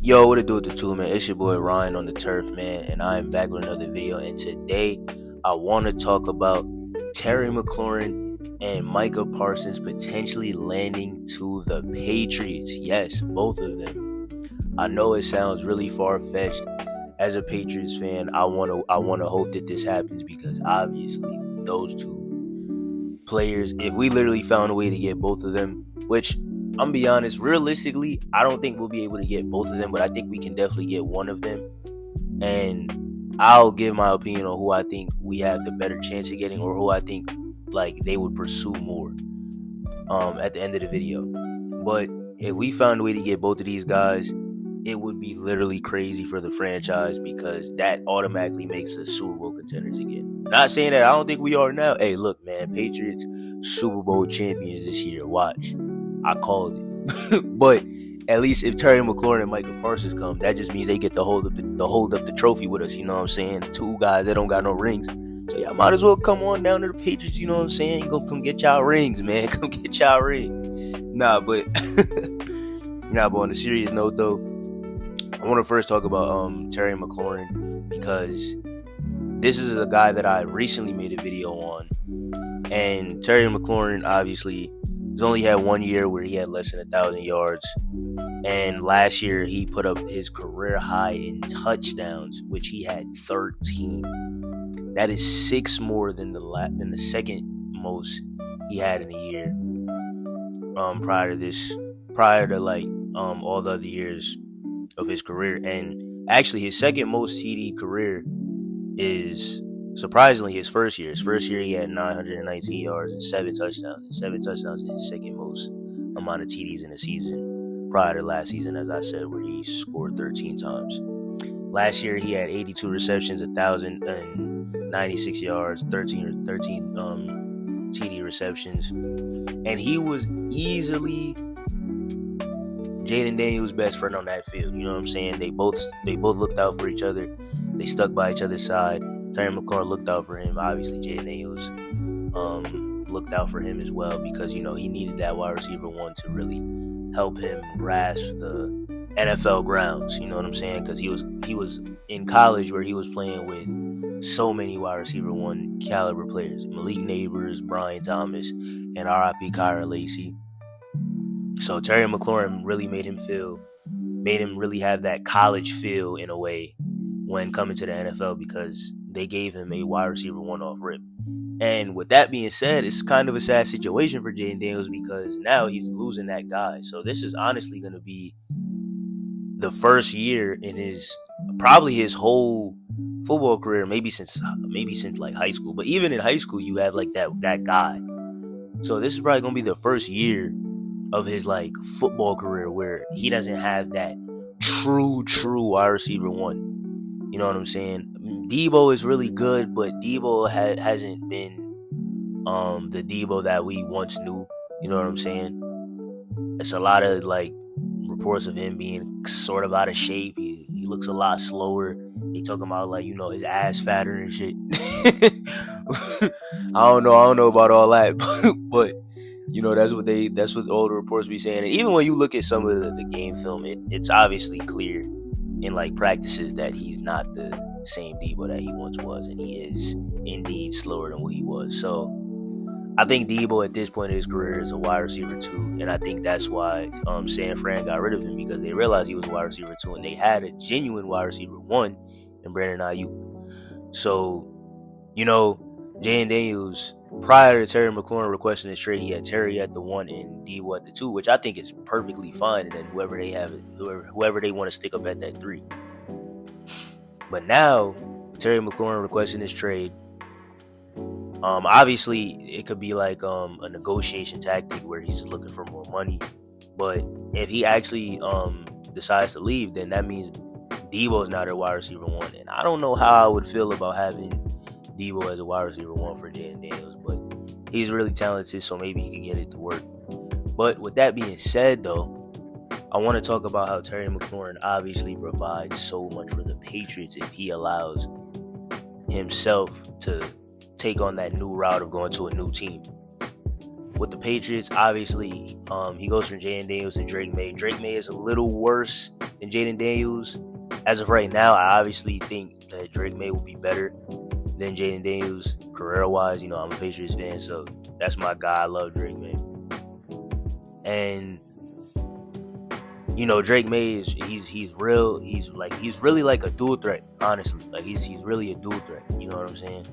Yo, what it do with the two, man? It's your boy Ryan on the turf, man, and I am back with another video. And today, I want to talk about Terry McLaurin and Micah Parsons potentially landing to the Patriots. Yes, both of them. I know it sounds really far-fetched. As a Patriots fan, I want to hope that this happens because obviously with those two players, if we literally found a way to get both of them, which I'm be honest, realistically, I don't think we'll be able to get both of them, but I think we can definitely get one of them. And I'll give my opinion on who I think we have the better chance of getting, or who I think like they would pursue more at the end of the video. But if we found a way to get both of these guys, it would be literally crazy for the franchise because that automatically makes us Super Bowl contenders again. Not saying that I don't think we are now. Hey, look, man, Patriots Super Bowl champions this year. Watch. I called it. But at least if Terry McLaurin and Micah Parsons come, that just means they get to hold up the trophy with us, you know what I'm saying? Two guys that don't got no rings. So y'all might as well come on down to the Patriots, you know what I'm saying? You gonna come get y'all rings, man. Come get y'all rings. But on a serious note though, I want to first talk about Terry McLaurin because this is a guy that I recently made a video on. And Terry McLaurin obviously he's only had 1 year where he had less than 1,000 yards. And last year, he put up his career high in touchdowns, which he had 13. That is 6 more than the second most he had in a year. Prior to all the other years of his career. And actually, his second most TD career is surprisingly his first year. His first year, he had 919 yards and 7 touchdowns. And 7 touchdowns is his second most amount of TDs in a season prior to last season, as I said, where he scored 13 times. Last year, he had 82 receptions, 1,096 yards, 13 TD receptions. And he was easily Jaden Daniels' best friend on that field. You know what I'm saying? They both looked out for each other. They stuck by each other's side. Terry McLaurin looked out for him. Obviously, Jaden Daniels looked out for him as well because, you know, he needed that wide receiver one to really help him grasp the NFL grounds. You know what I'm saying? Because he was in college where he was playing with so many wide receiver one caliber players. Malik Neighbors, Brian Thomas, and R.I.P. Kyra Lacey. So Terry McLaurin really made him really have that college feel in a way when coming to the NFL because they gave him a wide receiver one off rip. And with that being said, it's kind of a sad situation for Jaden Daniels because now he's losing that guy. So this is honestly going to be the first year in probably his whole football career, maybe since like high school. But even in high school, you have like that guy. So this is probably going to be the first year of his like football career where he doesn't have that true wide receiver one. You know what I'm saying? Debo is really good, but Debo hasn't been the Debo that we once knew. You know what I'm saying? It's a lot of like reports of him being sort of out of shape. He looks a lot slower. They talking about like, you know, his ass fatter and shit. I don't know about all that, but you know, that's what all the reports be saying. And even when you look at some of the game film, it's obviously clear in like practices that he's not the same Debo that he once was, and he is indeed slower than what he was. So I think Debo at this point in his career is a wide receiver 2, and I think that's why San Fran got rid of him because they realized he was a wide receiver 2, and they had a genuine wide receiver 1 in Brandon Ayuk. So, you know, Jaden Daniels, prior to Terry McLaurin requesting his trade, he had Terry at the 1 and Debo at the 2, which I think is perfectly fine. And then whoever they want to stick up at that 3. But now, Terry McLaurin requesting his trade, obviously it could be like a negotiation tactic where he's just looking for more money. But if he actually decides to leave, then that means Debo's not a wide receiver 1. And I don't know how I would feel about having Debo as a wide receiver 1 for Jaden Daniels, but he's really talented, so maybe he can get it to work. But with that being said, though, I want to talk about how Terry McLaurin obviously provides so much for the Patriots if he allows himself to take on that new route of going to a new team. with the Patriots, obviously, he goes from Jaden Daniels and Drake May. Drake May is a little worse than Jaden Daniels. As of right now, I obviously think that Drake May will be better than Jaden Daniels career-wise. I'm a Patriots fan, so that's my guy. I love Drake May. And Drake May he's real. He's really like a dual threat, honestly. Like he's really a dual threat. You know what I'm saying?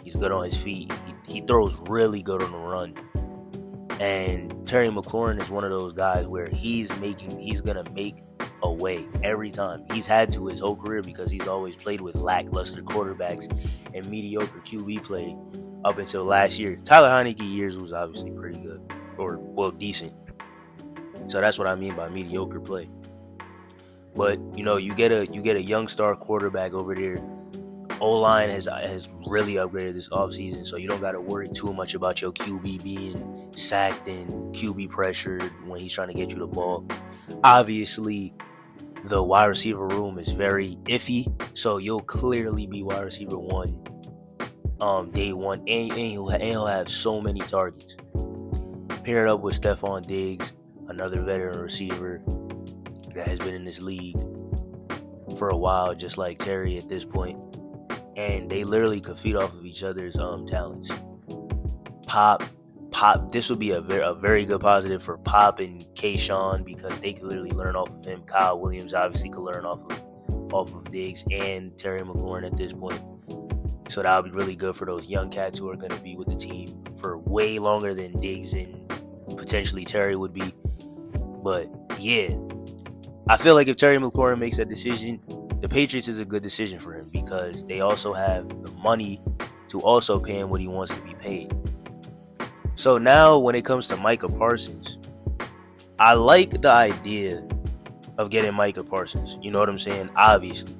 He's good on his feet. He throws really good on the run. And Terry McLaurin is one of those guys where he's gonna make a way every time. He's had to his whole career because he's always played with lackluster quarterbacks and mediocre QB play up until last year. Tyler Heinicke years was obviously pretty good, or decent. So that's what I mean by mediocre play. But you get a young star quarterback over there. O-line has really upgraded this offseason, so you don't got to worry too much about your QB being sacked and QB pressured when he's trying to get you the ball. Obviously, the wide receiver room is very iffy, so you'll clearly be wide receiver one day one, and he'll have so many targets. Paired up with Stephon Diggs, another veteran receiver that has been in this league for a while, just like Terry at this point. And they literally could feed off of each other's talents. Pop. This would be a very good positive for Pop and Kayshawn because they could literally learn off of him. Kyle Williams obviously could learn off of Diggs and Terry McLaurin at this point. So that would be really good for those young cats who are going to be with the team for way longer than Diggs and potentially Terry would be. But yeah, I feel like if Terry McLaurin makes that decision, the Patriots is a good decision for him because they also have the money to also pay him what he wants to be paid. So now when it comes to Micah Parsons, I like the idea of getting Micah Parsons. You know what I'm saying? Obviously.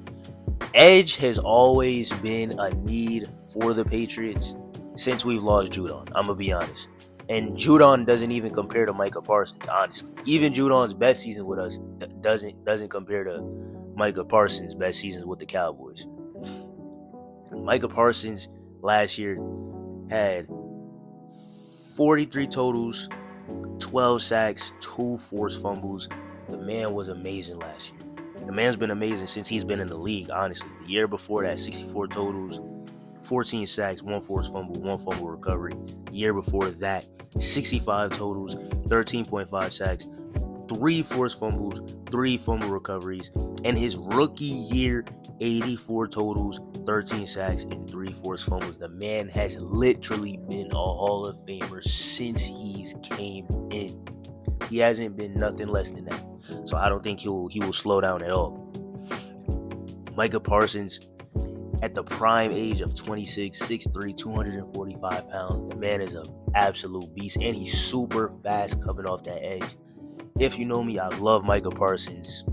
Edge has always been a need for the Patriots since we've lost Judon. I'm going to be honest. And Judon doesn't even compare to Micah Parsons, honestly. Even Judon's best season with us doesn't compare to Micah Parsons' best seasons with the Cowboys. Micah Parsons last year had 43 totals, 12 sacks, 2 forced fumbles. The man was amazing last year. The man's been amazing since he's been in the league, honestly. The year before that, 64 totals, 14 sacks, 1 forced fumble, 1 fumble recovery. The year before that, 65 totals, 13.5 sacks, 3 forced fumbles, 3 fumble recoveries. And his rookie year, 84 totals, 13 sacks, and 3 forced fumbles. The man has literally been a Hall of Famer since he's came in. He hasn't been nothing less than that. So I don't think he will slow down at all. Micah Parsons, at the prime age of 26, 6'3", 245 pounds, the man is an absolute beast, and he's super fast coming off that edge. If you know me, I love Micah Parsons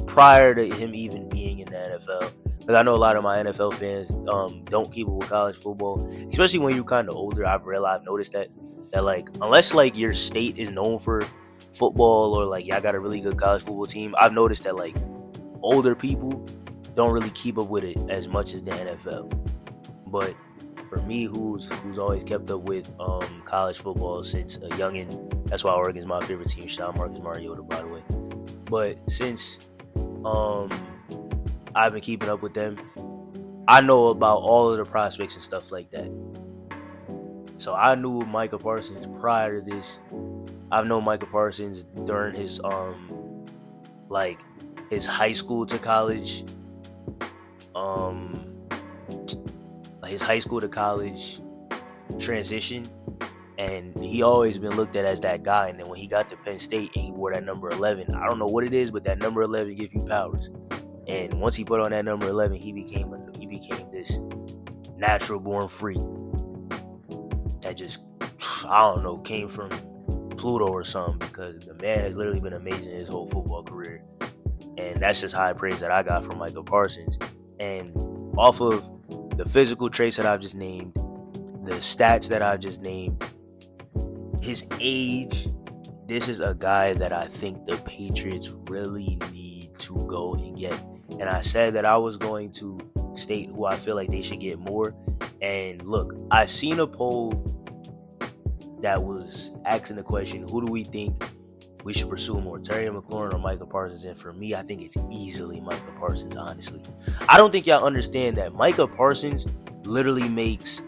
prior to him even being in the NFL. Because I know a lot of my NFL fans don't keep up with college football, especially when you're kind of older. I've noticed that like unless like your state is known for football or like y'all got a really good college football team, I've noticed that like older people don't really keep up with it as much as the NFL. But for me, who's always kept up with college football since a youngin', that's why Oregon's my favorite team. Shout out Marcus Mariota, by the way. But since I've been keeping up with them, I know about all of the prospects and stuff like that. So I knew Micah Parsons prior to this. I've known Micah Parsons during his his high school to college transition, and he always been looked at as that guy. And then when he got to Penn State and he wore that number 11, I don't know what it is, but that number 11 gives you powers. And once he put on that number 11, he became this natural born freak that just, I don't know, came from Pluto or something, because the man has literally been amazing his whole football career. And that's just high praise that I got from Micah Parsons. And off of the physical traits that I've just named, the stats that I've just named, his age, this is a guy that I think the Patriots really need to go and get. And I said that I was going to state who I feel like they should get more. And look, I seen a poll that was asking the question, who do we think we should pursue more, Terry McLaurin or Micah Parsons? And for me, I think it's easily Micah Parsons, honestly. I don't think y'all understand that Micah Parsons literally makes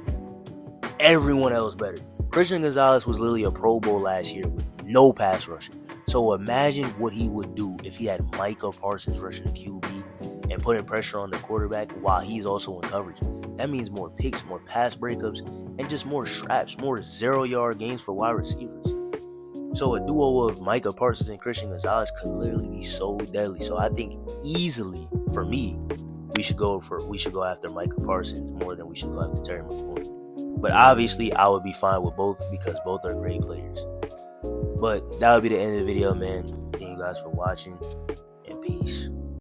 everyone else better. Christian Gonzalez was literally a Pro Bowl last year with no pass rush. So imagine what he would do if he had Micah Parsons rushing the QB and putting pressure on the quarterback while he's also in coverage. That means more picks, more pass breakups, and just more straps, more 0-yard games for wide receivers. So a duo of Micah Parsons and Christian Gonzalez could literally be so deadly. So I think easily, for me, we should go after Micah Parsons more than we should go after Terry McLaurin. But obviously, I would be fine with both because both are great players. But that would be the end of the video, man. Thank you guys for watching, and peace.